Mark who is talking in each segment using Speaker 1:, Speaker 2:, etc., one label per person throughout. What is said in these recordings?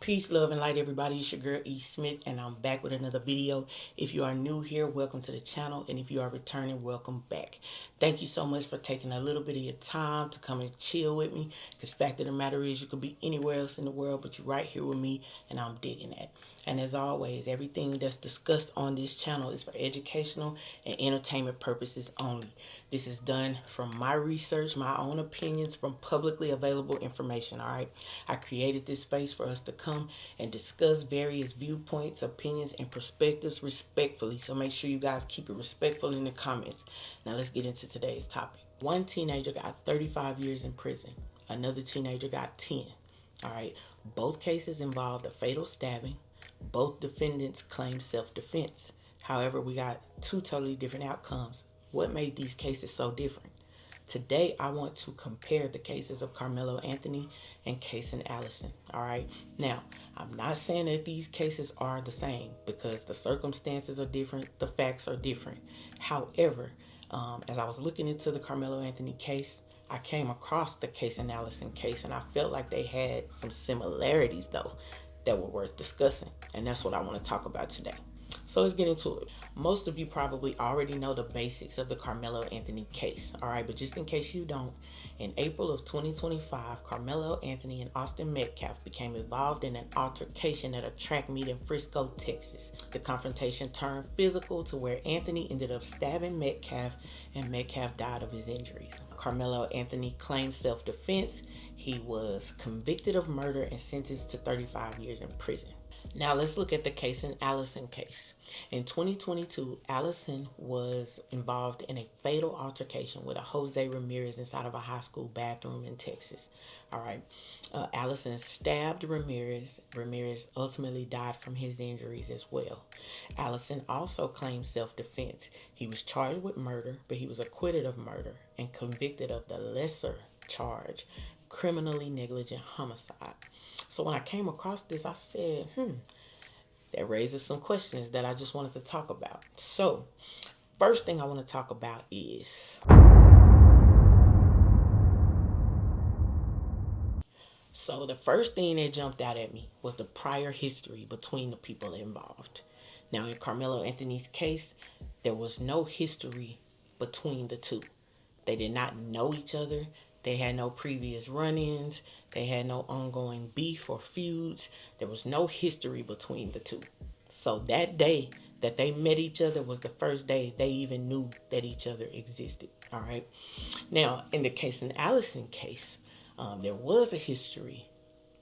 Speaker 1: Peace, love, and light, everybody. It's your girl, E. Smith, and I'm back with another video. If you are new here, welcome to the channel, and if you are returning, welcome back. Thank you so much for taking a little bit of your time to come and chill with me, because fact of the matter is, you could be anywhere else in the world, but you're right here with me, and I'm digging that. And as always, everything that's discussed on this channel is for educational and entertainment purposes only. This is done from my research, my own opinions, from publicly available information, all right? I created this space for us to come and discuss various viewpoints, opinions, and perspectives respectfully. So make sure you guys keep it respectful in the comments. Now let's get into today's topic. One teenager got 35 years in prison. Another teenager got 10. All right. Both cases involved a fatal stabbing. Both defendants claimed self-defense. However, we got two totally different outcomes. What made these cases so different? Today, I want to compare the cases of Karmelo Anthony and Caysen Allison. All right. Now, I'm not saying that these cases are the same because the circumstances are different. The facts are different. However, as I was looking into the Karmelo Anthony case, I came across the Caysen Allison case, and I felt like they had some similarities, though, that were worth discussing. And that's what I want to talk about today. So let's get into it. Most of you probably already know the basics of the Karmelo Anthony case. All right, but just in case you don't, in April of 2025, Karmelo Anthony and Austin Metcalf became involved in an altercation at a track meet in Frisco, Texas. The confrontation turned physical to where Anthony ended up stabbing Metcalf, and Metcalf died of his injuries. Karmelo Anthony claimed self-defense. He was convicted of murder and sentenced to 35 years in prison. Now let's look at the Caysen Allison case. In 2022, Allison was involved in a fatal altercation with a Jose Ramirez inside of a high school bathroom in Texas. All right. Allison stabbed Ramirez. Ramirez ultimately died from his injuries as well. Allison also claimed self-defense. He was charged with murder, but he was acquitted of murder and convicted of the lesser charge, criminally negligent homicide. So when I came across this, I said, that raises some questions that I just wanted to talk about. So first thing I want to talk about is the first thing that jumped out at me was the prior history between the people involved. Now, in Karmelo Anthony's case, there was no history between the two. They did not know each other. They had no previous run-ins. They had no ongoing beef or feuds. There was no history between the two. So that day that they met each other was the first day they even knew that each other existed. All right. Now, in the Caysen Allison case, there was a history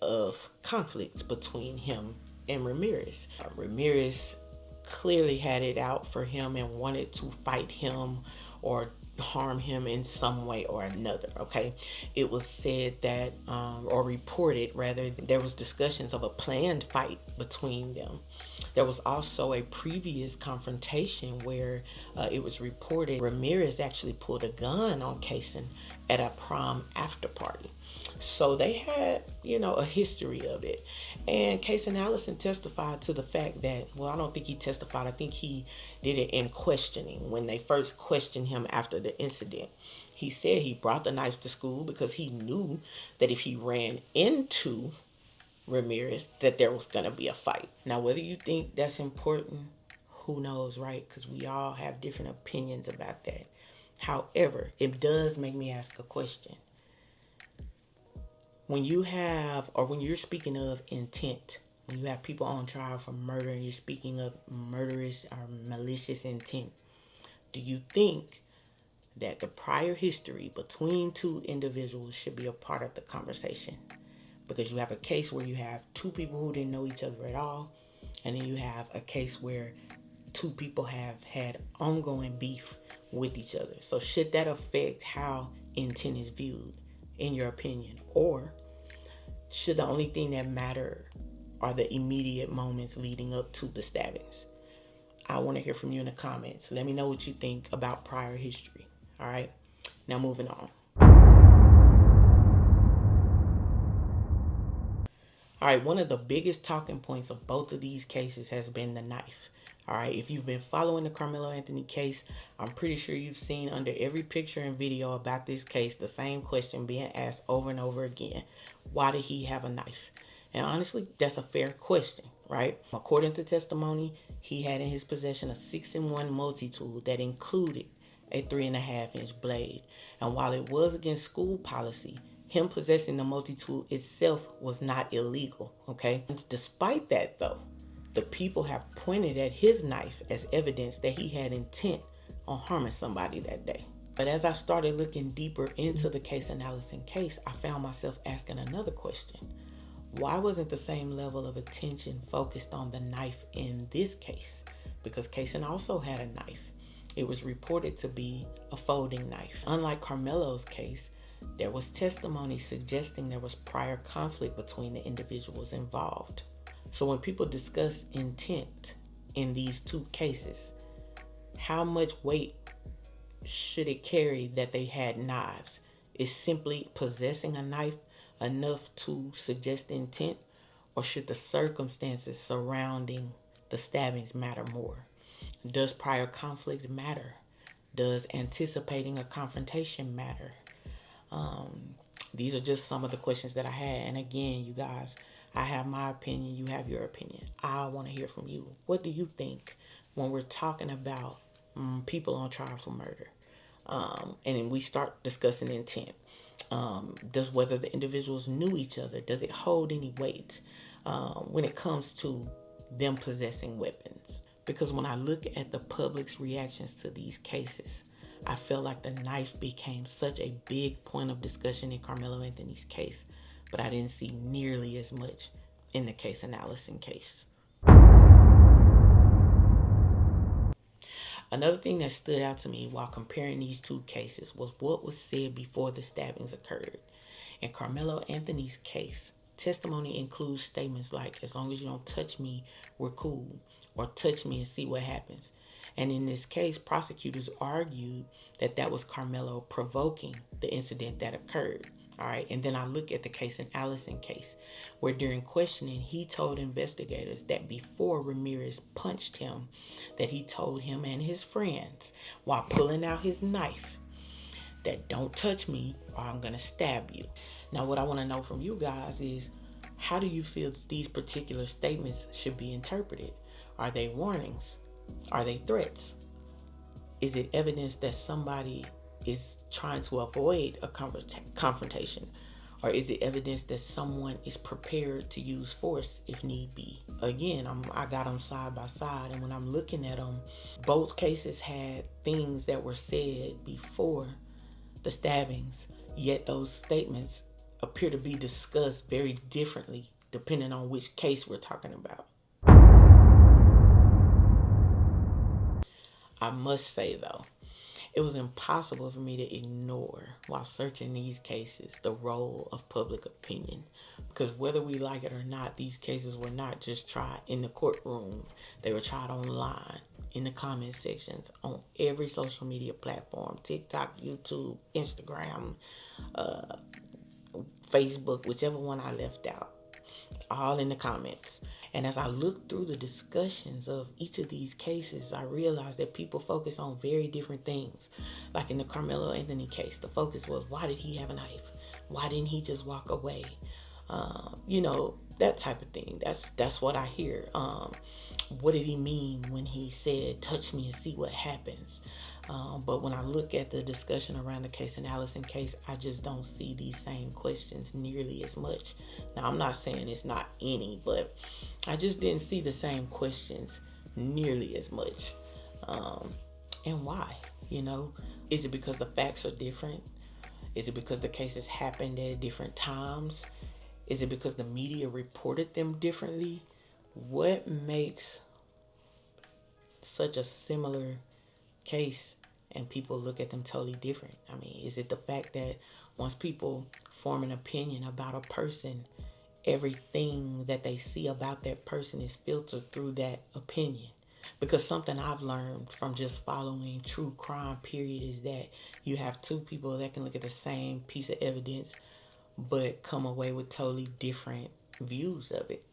Speaker 1: of conflict between him and Ramirez. Ramirez clearly had it out for him and wanted to fight him or harm him in some way or another. Okay, it was said that or reported rather, there was discussions of a planned fight between them. There was also a previous confrontation where it was reported Ramirez actually pulled a gun on Caysen at a prom after party. So they had, a history of it. And Caysen Allison testified to the fact that, well, I don't think he testified. I think he did it in questioning. When they first questioned him after the incident, he said he brought the knife to school because he knew that if he ran into Ramirez, that there was going to be a fight. Now, whether you think that's important, who knows, right? Because we all have different opinions about that. However, it does make me ask a question. When you have, or when you're speaking of intent, when you have people on trial for murder and you're speaking of murderous or malicious intent, do you think that the prior history between two individuals should be a part of the conversation? Because you have a case where you have two people who didn't know each other at all, and then you have a case where two people have had ongoing beef with each other. So should that affect how intent is viewed, in your opinion? Or should the only thing that matter are the immediate moments leading up to the stabbings? I want to hear from you in the comments. Let me know what you think about prior history. All right, now moving on. All right, one of the biggest talking points of both of these cases has been the knife. All right, if you've been following the Karmelo Anthony case, I'm pretty sure you've seen under every picture and video about this case the same question being asked over and over again. Why did he have a knife? And honestly, that's a fair question, right? According to testimony, he had in his possession a 6-in-1 multi-tool that included a 3.5-inch blade. And while it was against school policy, him possessing the multi-tool itself was not illegal, okay? And despite that, though, the people have pointed at his knife as evidence that he had intent on harming somebody that day. But as I started looking deeper into the Caysen Allison case, I found myself asking another question. Why wasn't the same level of attention focused on the knife in this case? Because Caysen also had a knife. It was reported to be a folding knife. Unlike Karmelo's case, there was testimony suggesting there was prior conflict between the individuals involved. So when people discuss intent in these two cases, how much weight should it carry that they had knives? Is simply possessing a knife enough to suggest intent, or should the circumstances surrounding the stabbings matter more? Does prior conflicts matter? Does anticipating a confrontation matter? These are just some of the questions that I had. And again, you guys, I have my opinion, you have your opinion. I want to hear from you. What do you think when we're talking about people on trial for murder? And then we start discussing intent. Does whether the individuals knew each other, does it hold any weight when it comes to them possessing weapons? Because when I look at the public's reactions to these cases, I feel like the knife became such a big point of discussion in Karmelo Anthony's case, but I didn't see nearly as much in the Caysen Allison case. Another thing that stood out to me while comparing these two cases was what was said before the stabbings occurred. In Karmelo Anthony's case, testimony includes statements like, as long as you don't touch me, we're cool, or touch me and see what happens. And in this case, prosecutors argued that that was Karmelo provoking the incident that occurred. All right, and then I look at the Caysen Allison case, where during questioning, he told investigators that before Ramirez punched him, that he told him and his friends, while pulling out his knife, that don't touch me or I'm going to stab you. Now, what I want to know from you guys is, how do you feel that these particular statements should be interpreted? Are they warnings? Are they threats? Is it evidence that somebody is trying to avoid a confrontation? Or is it evidence that someone is prepared to use force if need be? Again, I got them side by side, and when I'm looking at them, both cases had things that were said before the stabbings, yet those statements appear to be discussed very differently depending on which case we're talking about. I must say, though, it was impossible for me to ignore, while searching these cases, the role of public opinion. Because whether we like it or not, these cases were not just tried in the courtroom. They were tried online, in the comment sections, on every social media platform, TikTok, YouTube, Instagram, Facebook, whichever one I left out, all in the comments. And as I looked through the discussions of each of these cases, I realized that people focus on very different things. Like in the Karmelo Anthony case, the focus was, why did he have a knife? Why didn't he just walk away? That type of thing. That's what I hear. What did he mean when he said, touch me and see what happens? But when I look at the discussion around the Caysen Allison case, I just don't see these same questions nearly as much. Now, I'm not saying it's not any, but I just didn't see the same questions nearly as much. And why? Is it because the facts are different? Is it because the cases happened at different times? Is it because the media reported them differently? What makes such a similar case and people look at them totally different? I mean, is it the fact that once people form an opinion about a person, everything that they see about that person is filtered through that opinion? Because something I've learned from just following true crime, period, is that you have two people that can look at the same piece of evidence but come away with totally different views of it.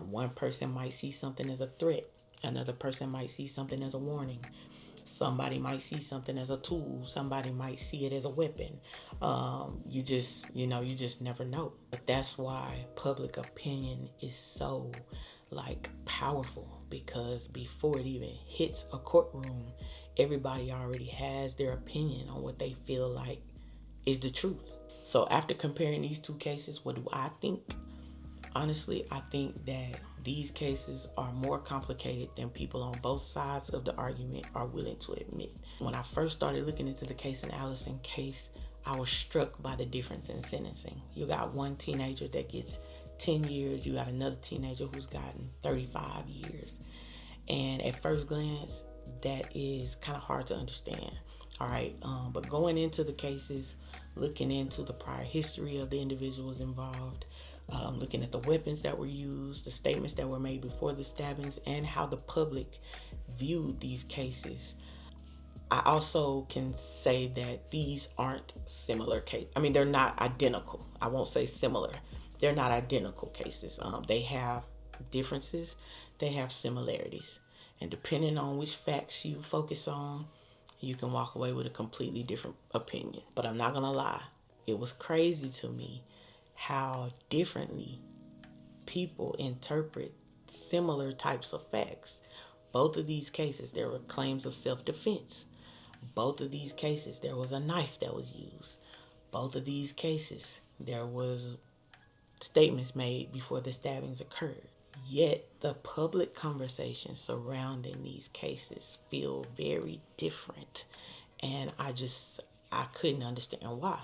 Speaker 1: One person might see something as a threat. Another person might see something as a warning. Somebody might see something as a tool. Somebody might see it as a weapon. You just never know. But that's why public opinion is so like powerful, because before it even hits a courtroom, everybody already has their opinion on what they feel like is the truth. So after comparing these two cases, what do I think? Honestly, I think that these cases are more complicated than people on both sides of the argument are willing to admit. When I first started looking into the Caysen Allison case, I was struck by the difference in sentencing. You got one teenager that gets 10 years, you got another teenager who's gotten 35 years. And at first glance, that is kind of hard to understand. All right, but going into the cases, looking into the prior history of the individuals involved, looking at the weapons that were used, the statements that were made before the stabbings, and how the public viewed these cases, I also can say that these aren't similar cases. I mean, they're not identical. I won't say similar. They're not identical cases. They have differences. They have similarities. And depending on which facts you focus on, you can walk away with a completely different opinion. But I'm not going to lie. It was crazy to me how differently people interpret similar types of facts. Both of these cases, there were claims of self-defense. Both of these cases, there was a knife that was used. Both of these cases, there was statements made before the stabbings occurred. Yet the public conversation surrounding these cases feel very different. And I couldn't understand why.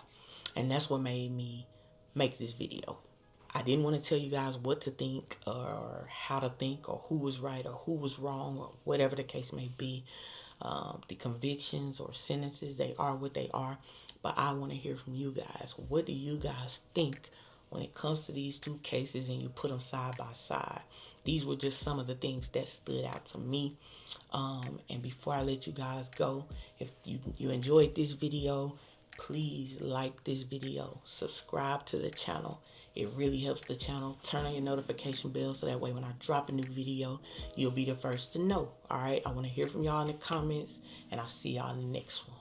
Speaker 1: And that's what made me make this video. I didn't want to tell you guys what to think or how to think or who was right or who was wrong or whatever the case may be. The convictions or sentences, they are what they are. But I want to hear from you guys. What do you guys think when it comes to these two cases and you put them side by side? These were just some of the things that stood out to me. And before I let you guys go, if you enjoyed this video, please like this video, subscribe to the channel. It really helps the channel. Turn on your notification bell so that way when I drop a new video, you'll be the first to know. All right, I want to hear from y'all in the comments, and I'll see y'all in the next one.